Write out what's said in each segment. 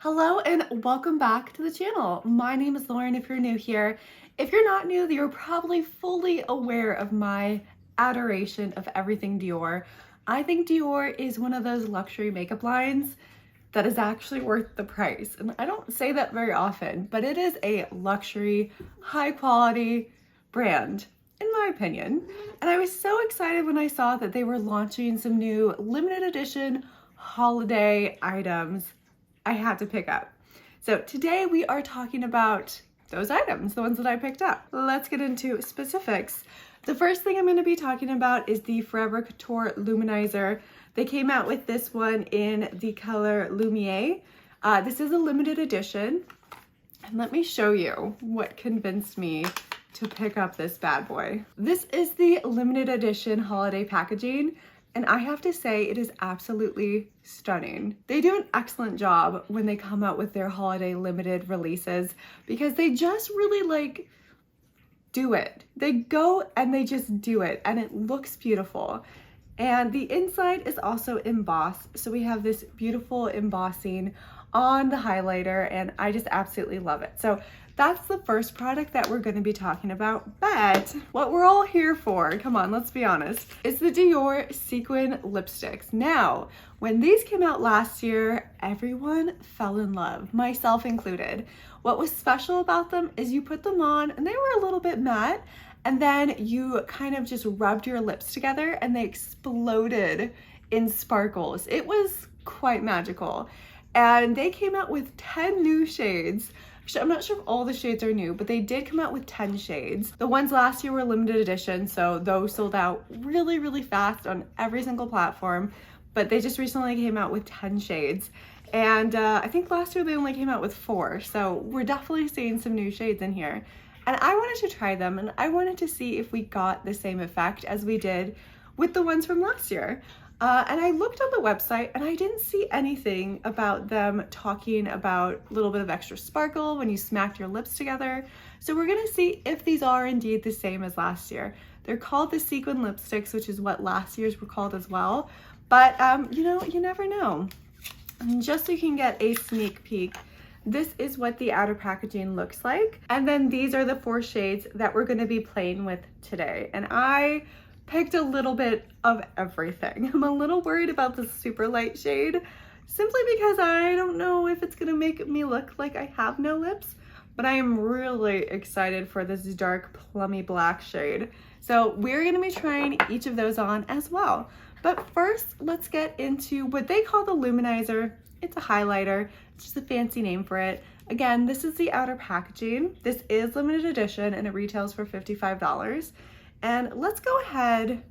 Hello and welcome back to the channel. My name is Lauren if you're new here. If you're not new, you're probably fully aware of my adoration of everything Dior. I think Dior is one of those luxury makeup lines that is actually worth the price. And I don't say that very often, but it is a luxury, high quality brand, in my opinion. And I was so excited when I saw that they were launching some new limited edition holiday items I had to pick up. So today we are talking about those items, the ones that I picked up. Let's get into specifics. The first thing I'm going to be talking about is the Forever Couture Luminizer. They came out with this one in the color Lumiere. This is a limited edition. And let me show you what convinced me to pick up this bad boy. This is the limited edition holiday packaging. And I have to say, it is absolutely stunning. They do an excellent job when they come out with their holiday limited releases because they just really do it. They go and they just do it and it looks beautiful. And the inside is also embossed. So we have this beautiful embossing on the highlighter and I just absolutely love it. So that's the first product that we're going to be talking about, but what we're all here for, come on, let's be honest, is the Dior sequin lipsticks. Now, when these came out last year, everyone fell in love, myself included. What was special about them is you put them on and they were a little bit matte, and then you kind of just rubbed your lips together and they exploded in sparkles. It was quite magical. And they came out with 10 new shades. Actually, I'm not sure if all the shades are new, but they did come out with 10 shades. The ones last year were limited edition, so those sold out really fast on every single platform, but they just recently came out with 10 shades. And I think last year they only came out with 4, so we're definitely seeing some new shades in here. And I wanted to try them, and I wanted to see if we got the same effect as we did with the ones from last year. And I looked on the website and I didn't see anything about them talking about a little bit of extra sparkle when you smacked your lips together. So we're gonna see if these are indeed the same as last year. They're called the sequin lipsticks, which is what last year's were called as well. But you know, you never know. And just so you can get a sneak peek, this is what the outer packaging looks like. And then these are the 4 shades that we're gonna be playing with today. And I picked a little bit of everything. I'm a little worried about the super light shade simply because I don't know if it's gonna make me look like I have no lips, but I am really excited for this dark plummy black shade. So we're gonna be trying each of those on as well. But first, let's get into what they call the Luminizer. It's a highlighter, it's just a fancy name for it. Again, this is the outer packaging. This is limited edition and it retails for $55. And let's go ahead,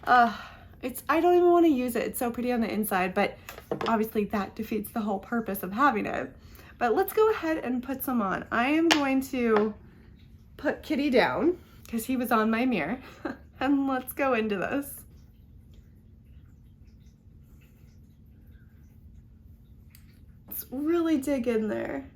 I don't even want to use it, it's so pretty on the inside, but obviously that defeats the whole purpose of having it. But let's go ahead and put some on. I am going to put Kitty down because he was on my mirror and let's go into this. Let's really dig in there.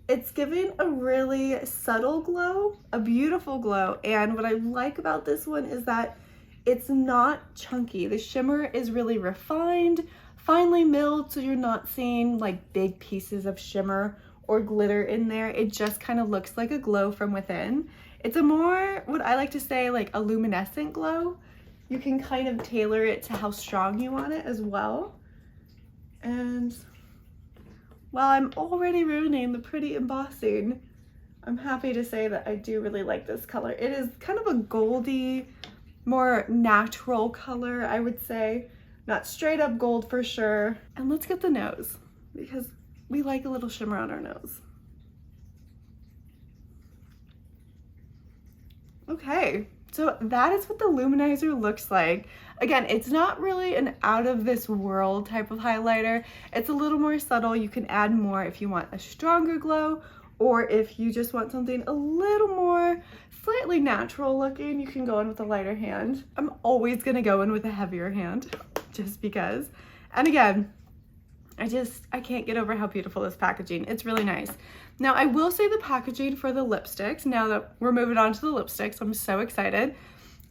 It's giving a really subtle glow, a beautiful glow. And what I like about this one is that it's not chunky. The shimmer is really refined, finely milled, so you're not seeing like big pieces of shimmer or glitter in there. It just kind of looks like a glow from within. It's a more, what I like to say, like a luminescent glow. You can kind of tailor it to how strong you want it as well. And while I'm already ruining the pretty embossing, I'm happy to say that I do really like this color. It is kind of a goldy, more natural color, I would say. Not straight up gold for sure. And let's get the nose, because we like a little shimmer on our nose. Okay, so that is what the Luminizer looks like. Again, it's not really an out of this world type of highlighter. It's a little more subtle. You can add more if you want a stronger glow, or if you just want something a little more slightly natural looking, you can go in with a lighter hand. I'm always gonna go in with a heavier hand just because. And again, I can't get over how beautiful this packaging. It's really nice. Now, I will say the packaging for the lipsticks, now that we're moving on to the lipsticks, I'm so excited.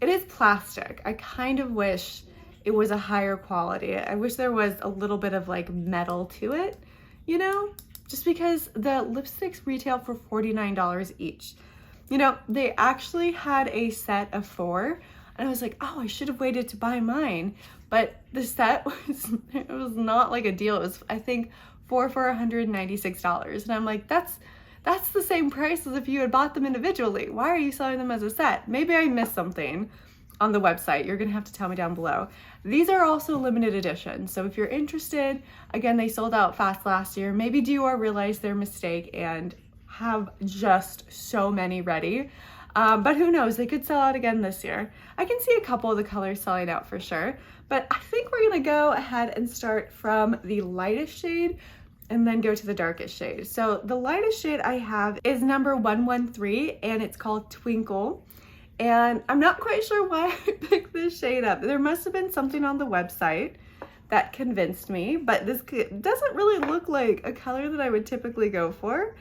It is plastic. I kind of wish it was a higher quality. I wish there was a little bit of like metal to it, you know? just because the lipsticks retail for $49 each. You know, they actually had a set of 4, and I was like, oh, I should have waited to buy mine. But the set it was not like a deal. It was, I think, 4 for $196. And I'm like, that's the same price as if you had bought them individually. Why are you selling them as a set? Maybe I missed something on the website. You're gonna have to tell me down below. These are also limited edition, so if you're interested, again, they sold out fast last year. Maybe Dior realized their mistake and have just so many ready. But who knows, they could sell out again this year. I can see a couple of the colors selling out for sure, but I think we're gonna go ahead and start from the lightest shade and then go to the darkest shade. So the lightest shade I have is number 113, and it's called Twinkle. And I'm not quite sure why I picked this shade up. There must have been something on the website that convinced me, but this doesn't really look like a color that I would typically go for.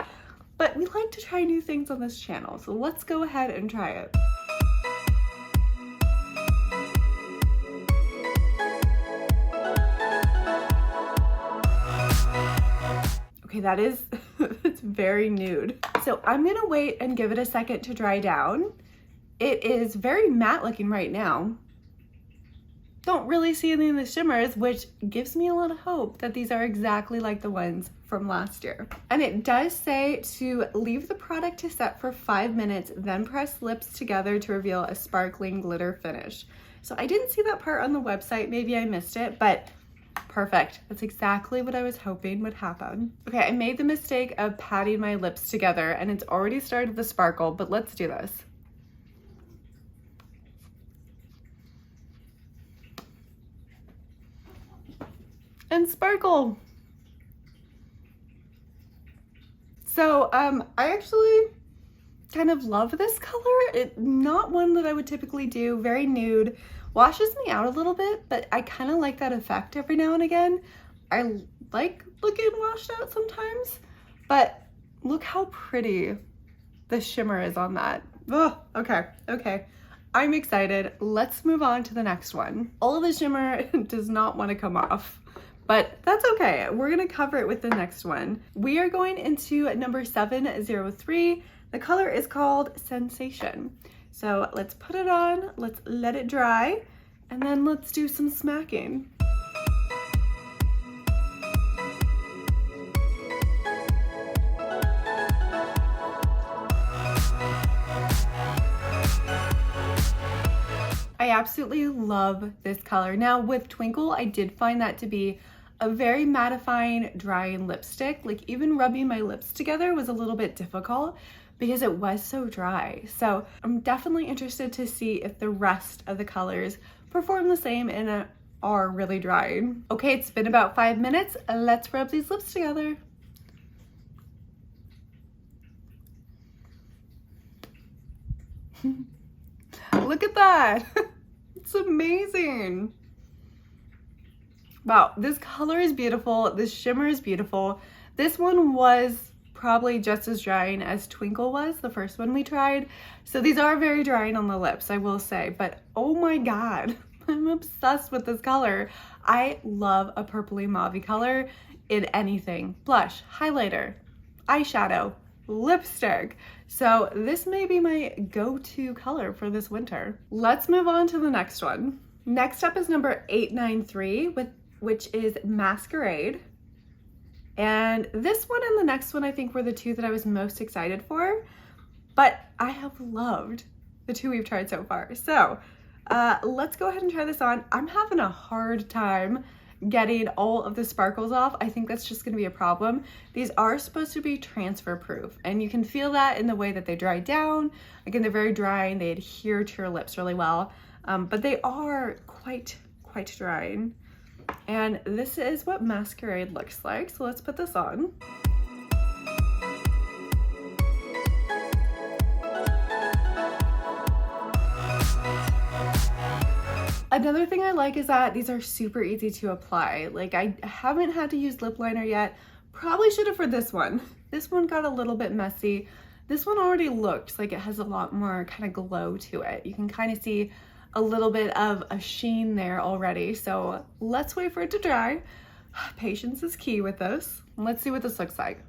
But we like to try new things on this channel, so let's go ahead and try it. Okay, that is, it's very nude. So I'm gonna wait and give it a second to dry down. It is very matte looking right now. Don't really see any of the shimmers, which gives me a lot of hope that these are exactly like the ones from last year. And it does say to leave the product to set for 5 minutes, then press lips together to reveal a sparkling glitter finish. So I didn't see that part on the website, maybe I missed it, but perfect. That's exactly what I was hoping would happen. Okay, I made the mistake of patting my lips together and it's already started to sparkle, but let's do this. And sparkle. So I actually kind of love this color. It's not one that I would typically do, very nude. Washes me out a little bit, but I kind of like that effect every now and again. I like looking washed out sometimes, but look how pretty the shimmer is on that. Oh, okay. I'm excited. Let's move on to the next one. All of the shimmer does not want to come off, but that's okay. We're gonna cover it with the next one. We are going into number 703. The color is called Sensation. So let's put it on, let's let it dry, and then let's do some smacking. I absolutely love this color. Now with Twinkle, I did find that to be a very mattifying, drying lipstick. Like even rubbing my lips together was a little bit difficult because it was so dry. So I'm definitely interested to see if the rest of the colors perform the same and are really drying. Okay, it's been about 5 minutes. Let's rub these lips together. Look at that. It's amazing. Wow, this color is beautiful. This shimmer is beautiful. This one was probably just as drying as Twinkle was, the first one we tried. So these are very drying on the lips, I will say, but oh my God, I'm obsessed with this color. I love a purpley mauve color in anything. Blush, highlighter, eyeshadow, lipstick. So this may be my go-to color for this winter. Let's move on to the next one. Next up is number 893, which is Masquerade. And this one and the next one I think were the two that I was most excited for, but I have loved the two we've tried so far. So let's go ahead and try this on. I'm having a hard time getting all of the sparkles off. I think that's just gonna be a problem. These are supposed to be transfer proof, and you can feel that in the way that they dry down. Again, they're very dry and they adhere to your lips really well, but they are quite drying. And this is what Masquerade looks like. So let's put this on. Another thing I like is that these are super easy to apply. Like I haven't had to use lip liner yet. Probably should have for this one. This one got a little bit messy. This one already looks like it has a lot more kind of glow to it. You can kind of see a little bit of a sheen there already. So let's wait for it to dry. Patience is key with this. Let's see what this looks like.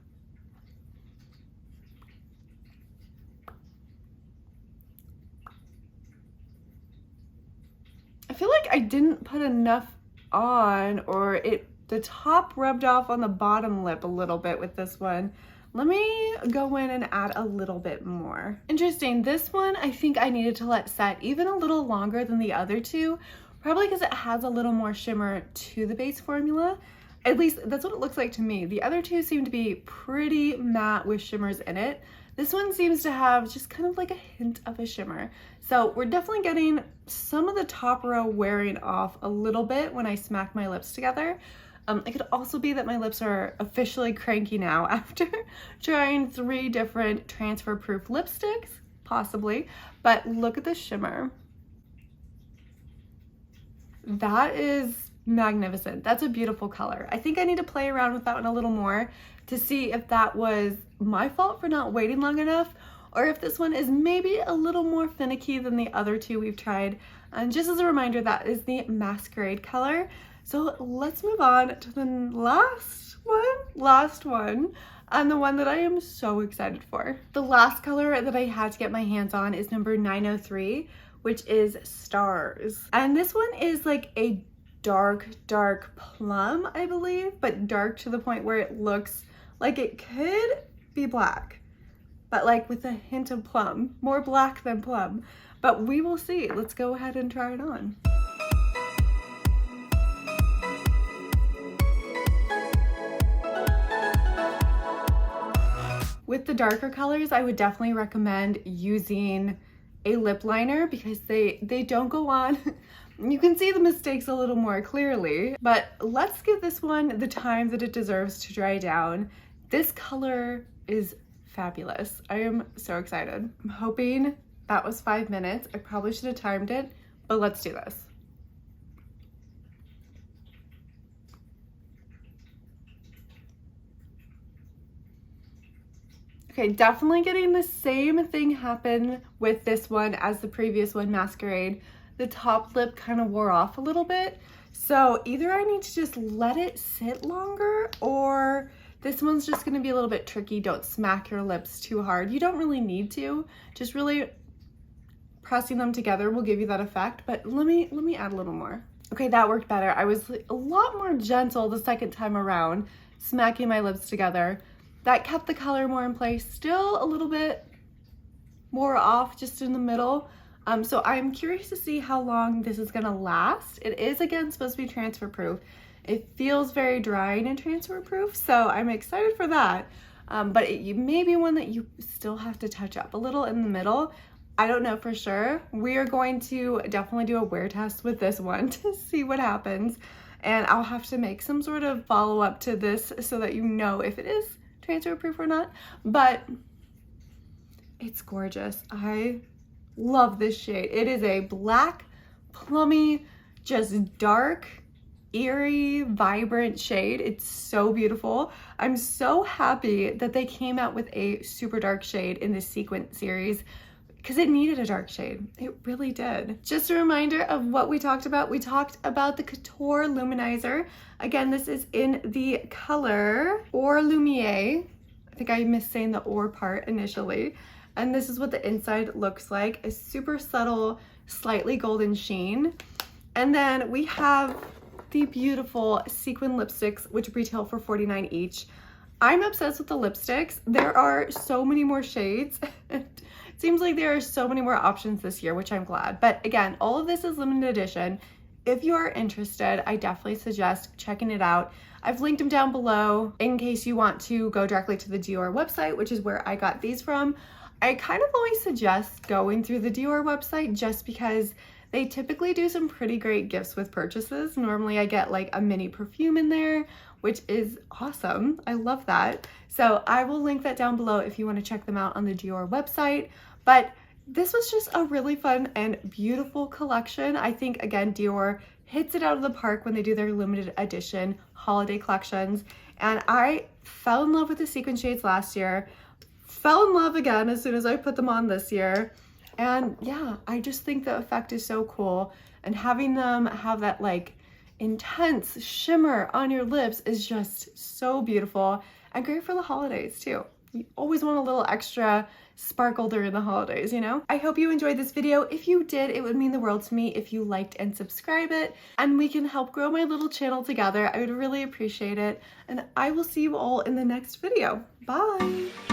I didn't put enough on, or the top rubbed off on the bottom lip a little bit with this one. Let me go in and add a little bit more. Interesting, this one I think I needed to let set even a little longer than the other two, probably because it has a little more shimmer to the base formula. At least that's what it looks like to me. The other two seem to be pretty matte with shimmers in it. This one seems to have just kind of like a hint of a shimmer. So we're definitely getting some of the top row wearing off a little bit when I smack my lips together. It could also be that my lips are officially cranky now after trying 3 different transfer proof lipsticks, possibly. But look at the shimmer. That is magnificent. That's a beautiful color. I think I need to play around with that one a little more to see if that was my fault for not waiting long enough, or if this one is maybe a little more finicky than the other two we've tried. And just as a reminder, that is the Masquerade color. So let's move on to the last one, and the one that I am so excited for. The last color that I had to get my hands on is number 903, which is Stars. And this one is like a dark plum, I believe, but dark to the point where it looks like it could be black, but like with a hint of plum, more black than plum. But we will see. Let's go ahead and try it on. With the darker colors, I would definitely recommend using a lip liner because they don't go on. You can see the mistakes a little more clearly, but let's give this one the time that it deserves to dry down. This color is fabulous. I am so excited. I'm hoping that was 5 minutes. I probably should have timed it, but let's do this. Okay, definitely getting the same thing happen with this one as the previous one, Masquerade. The top lip kind of wore off a little bit. So either I need to just let it sit longer, or this one's just gonna be a little bit tricky. Don't smack your lips too hard. You don't really need to. Just really pressing them together will give you that effect, but let me add a little more. Okay, that worked better. I was a lot more gentle the second time around, smacking my lips together. That kept the color more in place. Still a little bit more off just in the middle. So I'm curious to see how long this is gonna last. It is, again, supposed to be transfer proof. It feels very drying and transfer proof, so I'm excited for that. But it may be one that you still have to touch up a little in the middle. I don't know for sure. We are going to definitely do a wear test with this one to see what happens. And I'll have to make some sort of follow-up to this so that you know if it is transfer proof or not. But it's gorgeous. I love this shade. It is a black, plummy, just dark, eerie, vibrant shade. It's so beautiful. I'm so happy that they came out with a super dark shade in this sequin series because it needed a dark shade. It really did. Just a reminder of what we talked about. We talked about the Couture Luminizer. Again, this is in the color Or Lumiere. I think I missed saying the or part initially. And this is what the inside looks like, a super subtle, slightly golden sheen. And then we have the beautiful sequin lipsticks, which retail for $49 each. I'm obsessed with the lipsticks. There are so many more shades. It seems like there are so many more options this year, which I'm glad. But again, all of this is limited edition. If you are interested, I definitely suggest checking it out. I've linked them down below in case you want to go directly to the Dior website, which is where I got these from. I kind of always suggest going through the Dior website just because they typically do some pretty great gifts with purchases. Normally I get like a mini perfume in there, which is awesome. I love that. So I will link that down below if you want to check them out on the Dior website. But this was just a really fun and beautiful collection. I think, again, Dior hits it out of the park when they do their limited edition holiday collections. And I fell in love with the sequin shades last year. Fell in love again as soon as I put them on this year. And yeah, I just think the effect is so cool. And having them have that like intense shimmer on your lips is just so beautiful and great for the holidays too. You always want a little extra sparkle during the holidays, you know? I hope you enjoyed this video. If you did, it would mean the world to me if you liked and subscribe it, and we can help grow my little channel together. I would really appreciate it, and I will see you all in the next video. Bye!